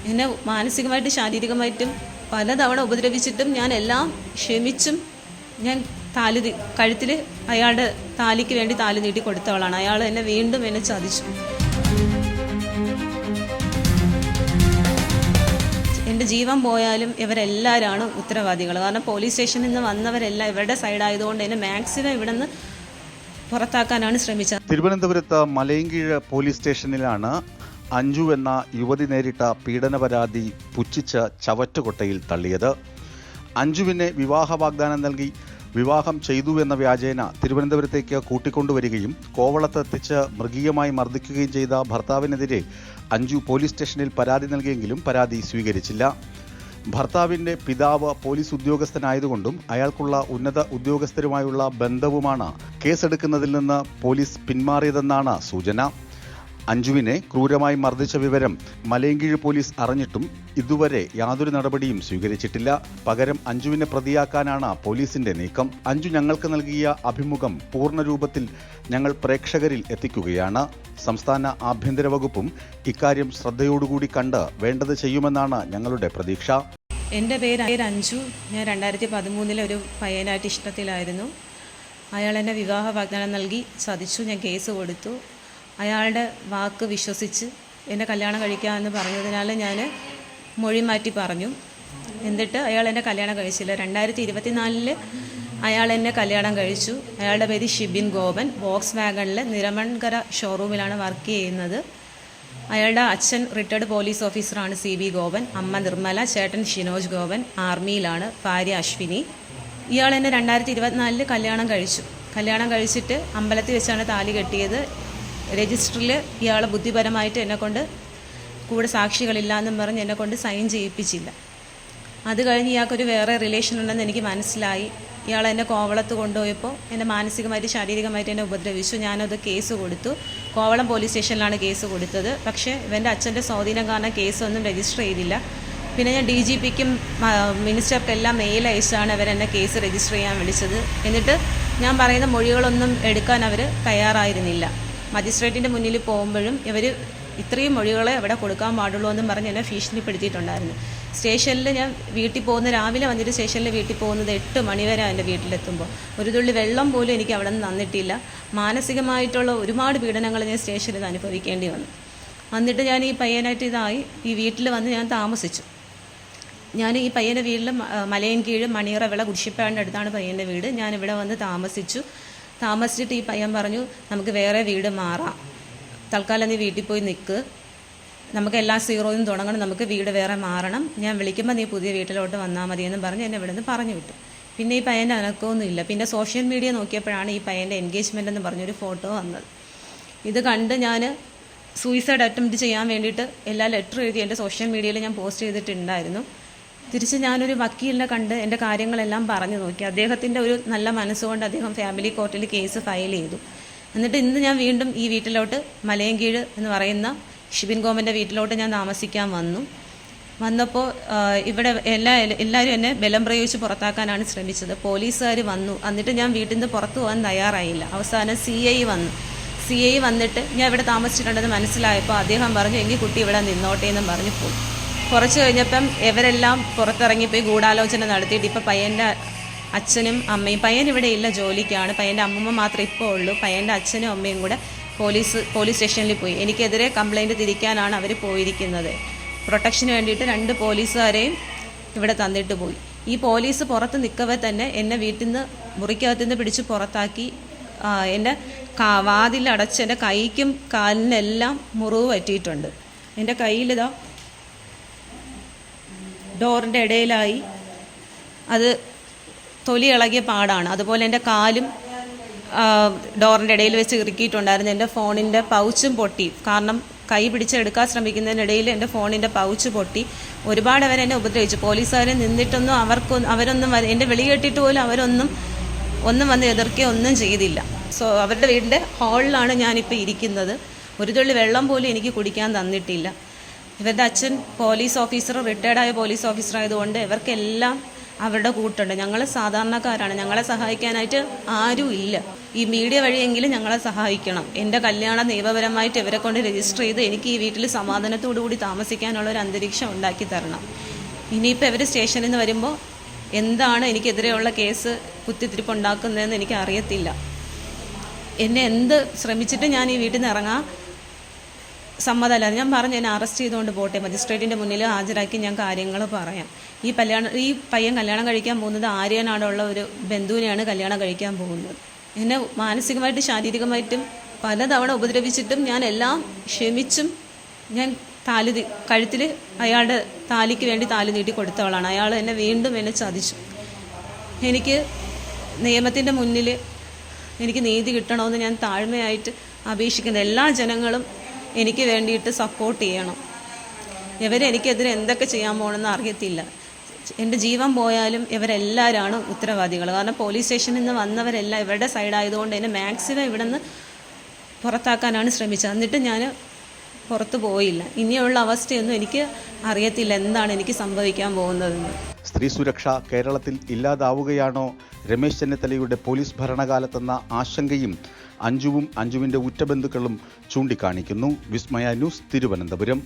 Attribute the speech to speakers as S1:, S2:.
S1: എന്നെ മാനസികമായിട്ടും ശാരീരികമായിട്ടും പലതവണ ഉപദ്രവിച്ചിട്ടും ഞാൻ എല്ലാം ക്ഷമിച്ചും ഞാൻ കഴുത്തിൽ അയാളുടെ താലിക്ക് വേണ്ടി താലി നീട്ടി കൊടുത്തവളാണ്. അയാൾ എന്നെ വീണ്ടും എന്നെ ചതിച്ചു. എൻ്റെ ജീവൻ പോയാലും ഇവരെല്ലാവരാണ് ഉത്തരവാദികൾ. കാരണം പോലീസ് സ്റ്റേഷനിൽ നിന്ന് വന്നവരെല്ലാം ഇവരുടെ സൈഡായതുകൊണ്ട് എന്നെ മാക്സിമം ഇവിടെ നിന്ന് പുറത്താക്കാനാണ് ശ്രമിച്ചത്.
S2: തിരുവനന്തപുരത്ത് മലയൻകീഴ് പോലീസ് സ്റ്റേഷനിലാണ് അഞ്ജു എന്ന യുവതി നേരിട്ട പീഡന പരാതി പുച്ഛിച്ച് ചവറ്റുകൊട്ടയിൽ തള്ളിയത്. അഞ്ജുവിനെ വിവാഹ വാഗ്ദാനം നൽകി വിവാഹം ചെയ്തു എന്ന വ്യാജേന തിരുവനന്തപുരത്തേക്ക് കൂട്ടിക്കൊണ്ടുവരികയും കോവളത്തെത്തിച്ച് മൃഗീയമായി മർദ്ദിക്കുകയും ചെയ്ത ഭർത്താവിനെതിരെ അഞ്ജു പോലീസ് സ്റ്റേഷനിൽ പരാതി നൽകിയെങ്കിലും പരാതി സ്വീകരിച്ചില്ല. ഭർത്താവിൻ്റെ പിതാവ് പോലീസ് ഉദ്യോഗസ്ഥനായതുകൊണ്ടും അയാൾക്കുള്ള ഉന്നത ഉദ്യോഗസ്ഥരുമായുള്ള ബന്ധവുമാണ് കേസെടുക്കുന്നതിൽ നിന്ന് പോലീസ് പിന്മാറിയതെന്നാണ് സൂചന. അഞ്ജുവിനെ ക്രൂരമായി മർദ്ദിച്ച വിവരം മലയൻകീഴ് പോലീസ് അറിഞ്ഞിട്ടും ഇതുവരെ യാതൊരു നടപടിയും സ്വീകരിച്ചിട്ടില്ല. പകരം അഞ്ജുവിനെ പ്രതിയാക്കാനാണ് പോലീസിന്റെ നീക്കം. അഞ്ജു ഞങ്ങൾക്ക് നൽകിയ അഭിമുഖം പൂർണ്ണരൂപത്തിൽ ഞങ്ങൾ പ്രേക്ഷകരിൽ എത്തിക്കുകയാണ്. സംസ്ഥാന ആഭ്യന്തര വകുപ്പും ഇക്കാര്യം ശ്രദ്ധയോടുകൂടി കണ്ട് വേണ്ടത് ചെയ്യുമെന്നാണ് ഞങ്ങളുടെ പ്രതീക്ഷ.
S1: എൻ്റെ പേര് അഞ്ജു. ഞാൻ 2013 ഒരു പയ്യനായിട്ട് ഇഷ്ടത്തിലായിരുന്നു. അയാൾ എന്നെ വിവാഹ വാഗ്ദാനം നൽകി ചതിച്ചു. ഞാൻ കേസ് കൊടുത്തു. അയാളുടെ വാക്ക് വിശ്വസിച്ച് എന്നെ കല്യാണം കഴിക്കാമെന്ന് പറഞ്ഞതിനാൽ ഞാൻ മൊഴി മാറ്റി പറഞ്ഞു. എന്നിട്ട് അയാൾ എന്നെ കല്യാണം കഴിച്ചില്ല. 2024 അയാൾ എന്നെ കല്യാണം കഴിച്ചു. അയാളുടെ പേര് ഷിബിൻ ഗോപൻ. വോക്സ് വാഗണിൽ നിരമൺകര ഷോറൂമിലാണ് വർക്ക് ചെയ്യുന്നത്. അയാളുടെ അച്ഛൻ റിട്ടയർഡ് പോലീസ് ഓഫീസറാണ് CB ഗോപൻ. അമ്മ നിർമ്മല. ചേട്ടൻ ഷിനോജ് ഗോപൻ ആർമിയിലാണ്. ഭാര്യ അശ്വിനി. ഇയാൾ എന്നെ 2024 കല്യാണം കഴിച്ചു. കല്യാണം കഴിച്ചിട്ട് അമ്പലത്തിൽ വെച്ചാണ് താലി കെട്ടിയത്. രജിസ്റ്ററിൽ ഇയാൾ ബുദ്ധിപരമായിട്ട് എന്നെക്കൊണ്ട് കൂടെ സാക്ഷികളില്ല എന്നും പറഞ്ഞ് എന്നെക്കൊണ്ട് സൈൻ ചെയ്യിപ്പിച്ചില്ല. അത് കഴിഞ്ഞ് ഇയാൾക്കൊരു വേറെ റിലേഷൻ ഉണ്ടെന്ന് എനിക്ക് മനസ്സിലായി. ഇയാൾ എന്നെ കോവളത്ത് കൊണ്ടുപോയപ്പോൾ എന്നെ മാനസികമായിട്ട് ശാരീരികമായിട്ട് എന്നെ ഉപദ്രവിച്ചു. ഞാനത് കേസ് കൊടുത്തു. കോവളം പോലീസ് സ്റ്റേഷനിലാണ് കേസ് കൊടുത്തത്. പക്ഷേ ഇവൻ്റെ അച്ഛൻ്റെ സ്വാധീനം കാരണം കേസൊന്നും രജിസ്റ്റർ ചെയ്തില്ല. പിന്നെ ഞാൻ DGPക്കും മിനിസ്റ്റർക്കെല്ലാം മെയിൽ അയച്ചാണ് അവരെന്നെ കേസ് രജിസ്റ്റർ ചെയ്യാൻ വിളിച്ചത്. എന്നിട്ട് ഞാൻ പറയുന്ന മൊഴികളൊന്നും എടുക്കാൻ അവർ തയ്യാറായിരുന്നില്ല. മജിസ്ട്രേറ്റിൻ്റെ മുന്നിൽ പോകുമ്പോഴും ഇവർ ഇത്രയും മൊഴികളെ അവിടെ കൊടുക്കാൻ പാടുള്ളൂ എന്നും പറഞ്ഞ് എന്നെ ഭീഷണിപ്പെടുത്തിയിട്ടുണ്ടായിരുന്നു. സ്റ്റേഷനിൽ ഞാൻ വീട്ടിൽ പോകുന്ന രാവിലെ വന്നിട്ട് സ്റ്റേഷനിൽ വീട്ടിൽ പോകുന്നത് 8 മണി വരെ എൻ്റെ വീട്ടിലെത്തുമ്പോൾ ഒരു തുള്ളി വെള്ളം പോലും എനിക്ക് അവിടെ നിന്ന് തന്നിട്ടില്ല. മാനസികമായിട്ടുള്ള ഒരുപാട് പീഡനങ്ങൾ ഞാൻ സ്റ്റേഷനിൽ അനുഭവിക്കേണ്ടി വന്നു. എന്നിട്ട് ഞാൻ ഈ പയ്യനായിട്ട് ഈ വീട്ടിൽ വന്ന് ഞാൻ താമസിച്ചു. ഞാൻ ഈ പയ്യൻ്റെ വീട്ടിൽ മലയൻകീഴ് മണിയറവിള കുരിശിപ്പാടിൻ്റെ അടുത്താണ് പയ്യൻ്റെ വീട്. ഞാനിവിടെ വന്ന് താമസിച്ചിട്ട് ഈ പയ്യൻ പറഞ്ഞു, നമുക്ക് വേറെ വീട് മാറാം, തൽക്കാലം നീ വീട്ടിൽ പോയി നിൽക്ക്, നമുക്ക് എല്ലാ സീറോയും തുടങ്ങണം, നമുക്ക് വീട് വേറെ മാറണം, ഞാൻ വിളിക്കുമ്പോൾ നീ പുതിയ വീട്ടിലോട്ട് വന്നാൽ മതിയെന്ന് പറഞ്ഞ് എന്നെ ഇവിടെ നിന്ന് പറഞ്ഞു വിട്ടു. പിന്നെ ഈ പയ്യൻ്റെ അനക്കമൊന്നുമില്ല. പിന്നെ സോഷ്യൽ മീഡിയ നോക്കിയപ്പോഴാണ് ഈ പയ്യൻ്റെ എൻഗേജ്മെൻ്റ് എന്ന് പറഞ്ഞൊരു ഫോട്ടോ വന്നത്. ഇത് കണ്ട് ഞാൻ സൂയിസൈഡ് അറ്റംപ്റ്റ് ചെയ്യാൻ വേണ്ടിയിട്ട് എല്ലാ ലെറ്റർ എഴുതി എൻ്റെ സോഷ്യൽ മീഡിയയിൽ ഞാൻ പോസ്റ്റ് ചെയ്തിട്ടുണ്ടായിരുന്നു. തിരിച്ച് ഞാനൊരു വക്കീലിനെ കണ്ട് എൻ്റെ കാര്യങ്ങളെല്ലാം പറഞ്ഞു നോക്കി. അദ്ദേഹത്തിൻ്റെ ഒരു നല്ല മനസ്സുകൊണ്ട് അദ്ദേഹം ഫാമിലി കോർട്ടിൽ കേസ് ഫയൽ ചെയ്തു. എന്നിട്ട് ഇന്ന് ഞാൻ വീണ്ടും ഈ വീട്ടിലോട്ട് മലയൻകീഴ് എന്ന് പറയുന്ന ഷിബിൻ ഗോപൻ്റെ വീട്ടിലോട്ട് ഞാൻ താമസിക്കാൻ വന്നപ്പോൾ ഇവിടെ എല്ലാവരും എന്നെ ബലം പ്രയോഗിച്ച് പുറത്താക്കാനാണ് ശ്രമിച്ചത്. പോലീസുകാർ വന്നു. എന്നിട്ട് ഞാൻ വീട്ടിൽ നിന്ന് പുറത്തു പോകാൻ തയ്യാറായില്ല. അവസാനം CI വന്നിട്ട് ഞാൻ ഇവിടെ താമസിച്ചിട്ടുണ്ടെന്ന് മനസ്സിലായപ്പോൾ അദ്ദേഹം പറഞ്ഞു, എങ്കിൽ കുട്ടി ഇവിടെ നിന്നോട്ടെ എന്നും പറഞ്ഞു പോയി. കുറച്ച് കഴിഞ്ഞപ്പം ഇവരെല്ലാം പുറത്തിറങ്ങിപ്പോയി ഗൂഢാലോചന നടത്തിയിട്ട് ഇപ്പോൾ പയ്യൻ്റെ അച്ഛനും അമ്മയും, പയ്യൻ ഇവിടെ ഇല്ല, ജോലിക്കാണ്, പയ്യൻ്റെ അമ്മമ്മ മാത്രമേ ഇപ്പോൾ ഉള്ളൂ, പയ്യൻ്റെ അച്ഛനും അമ്മയും കൂടെ പോലീസ് സ്റ്റേഷനിൽ പോയി. എനിക്കെതിരെ കംപ്ലൈൻറ്റ് തിരിക്കാനാണ് അവർ പോയിരിക്കുന്നത്. പ്രൊട്ടക്ഷന് വേണ്ടിയിട്ട് 2 പോലീസുകാരെയും ഇവിടെ തന്നിട്ട് പോയി. ഈ പോലീസ് പുറത്ത് നിൽക്കവേ തന്നെ എന്നെ വീട്ടിൽ നിന്ന് മുറിക്കകത്തു നിന്ന് പിടിച്ച് പുറത്താക്കി. എൻ്റെ വാതിലടച്ച് എൻ്റെ കൈക്കും കാലിനെല്ലാം മുറിവ് പറ്റിയിട്ടുണ്ട്. എൻ്റെ കയ്യിലിതാ ഡോറിൻ്റെ ഇടയിലായി അത് തൊലി ഇളകിയ പാടാണ്. അതുപോലെ എൻ്റെ കാലും ഡോറിൻ്റെ ഇടയിൽ വെച്ച് ഇറുക്കിയിട്ടുണ്ടായിരുന്നു. എൻ്റെ ഫോണിൻ്റെ പൗച്ചും പൊട്ടി. കാരണം കൈ പിടിച്ചെടുക്കാൻ ശ്രമിക്കുന്നതിനിടയിൽ എൻ്റെ ഫോണിൻ്റെ പൗച്ച് പൊട്ടി. ഒരുപാട് അവരെന്നെ ഉപദ്രവിച്ചു. പോലീസുകാരെ നിന്നിട്ടൊന്നും അവരൊന്നും എൻ്റെ വിളി കേട്ടിട്ട് പോലും അവരൊന്നും വന്ന് എതിർക്കുകയോ ഒന്നും ചെയ്തില്ല. അവരുടെ വീടിൻ്റെ ഹാളിലാണ് ഞാനിപ്പോൾ ഇരിക്കുന്നത്. ഒരു തുള്ളി വെള്ളം പോലും എനിക്ക് കുടിക്കാൻ തന്നിട്ടില്ല. ഇവരുടെ അച്ഛൻ പോലീസ് ഓഫീസർ, റിട്ടയർഡായ പോലീസ് ഓഫീസർ ആയതുകൊണ്ട് ഇവർക്കെല്ലാം അവരുടെ കൂട്ടുണ്ട്. ഞങ്ങൾ സാധാരണക്കാരാണ്. ഞങ്ങളെ സഹായിക്കാനായിട്ട് ആരും ഇല്ല. ഈ മീഡിയ വഴിയെങ്കിലും ഞങ്ങളെ സഹായിക്കണം. എൻ്റെ കല്യാണം നിയമപരമായിട്ട് ഇവരെ കൊണ്ട് രജിസ്റ്റർ ചെയ്ത് എനിക്ക് ഈ വീട്ടിൽ സമാധാനത്തോടു കൂടി താമസിക്കാനുള്ള ഒരു അന്തരീക്ഷം ഉണ്ടാക്കി തരണം. ഇനിയിപ്പോൾ ഇവർ സ്റ്റേഷനിൽ നിന്ന് വരുമ്പോൾ എന്താണ് എനിക്കെതിരെയുള്ള കേസ് കുത്തിത്തിരിപ്പുണ്ടാക്കുന്നതെന്ന് എനിക്ക് അറിയത്തില്ല. എന്നെ എന്ത് ശ്രമിച്ചിട്ട് ഞാൻ ഈ വീട്ടിൽ നിന്ന് ഇറങ്ങാൻ സമ്മതമല്ല. ഞാൻ പറഞ്ഞു എന്നെ അറസ്റ്റ് ചെയ്തുകൊണ്ട് പോട്ടെ, മജിസ്ട്രേറ്റിൻ്റെ മുന്നിൽ ഹാജരാക്കി ഞാൻ കാര്യങ്ങൾ പറയാം. ഈ പയ്യൻ കല്യാണം കഴിക്കാൻ പോകുന്നത് ആര്യനാടുള്ള ഒരു ബന്ധുവിനെയാണ് കല്യാണം കഴിക്കാൻ പോകുന്നത്. എന്നെ മാനസികമായിട്ടും ശാരീരികമായിട്ടും പലതവണ ഉപദ്രവിച്ചിട്ടും ഞാൻ എല്ലാം ക്ഷമിച്ചും ഞാൻ കഴുത്തിൽ അയാളുടെ താലിക്ക് വേണ്ടി താലി നീട്ടി കൊടുത്തവളാണ്. അയാൾ എന്നെ വീണ്ടും ചതിച്ചു. എനിക്ക് നിയമത്തിൻ്റെ മുന്നിൽ എനിക്ക് നീതി കിട്ടണമെന്ന് ഞാൻ താഴ്മയായിട്ട് അപേക്ഷിക്കുന്നത്. എല്ലാ ജനങ്ങളും എനിക്ക് വേണ്ടിയിട്ട് സപ്പോർട്ട് ചെയ്യണം. ഇവരെനിക്കെതിരെ എന്തൊക്കെ ചെയ്യാൻ പോകണമെന്ന് അറിയത്തില്ല. എൻ്റെ ജീവൻ പോയാലും ഇവരെല്ലാവരാണ് ഉത്തരവാദികൾ. കാരണം പോലീസ് സ്റ്റേഷനിൽ നിന്ന് വന്നവരെല്ലാം ഇവരുടെ സൈഡായതുകൊണ്ട് എന്നെ മാക്സിമം ഇവിടെ നിന്ന് പുറത്താക്കാനാണ് ശ്രമിച്ചത്. എന്നിട്ട് ഞാൻ പുറത്തു പോയില്ല. ഇനിയുള്ള അവസ്ഥയൊന്നും എനിക്ക് അറിയത്തില്ല എന്താണ് എനിക്ക് സംഭവിക്കാൻ പോകുന്നതെന്ന്.
S2: സ്ത്രീ സുരക്ഷ കേരളത്തിൽ ഇല്ലാതാവുകയാണോ രമേശ് ചെന്നിത്തലയുടെ പോലീസ് ഭരണകാലത്തെന്ന ആശങ്കയും അഞ്ജുവിൻ്റെ ഉറ്റബന്ധുക്കളും ചൂണ്ടിക്കാണിക്കുന്നു. വിസ്മയ ന്യൂസ്, തിരുവനന്തപുരം.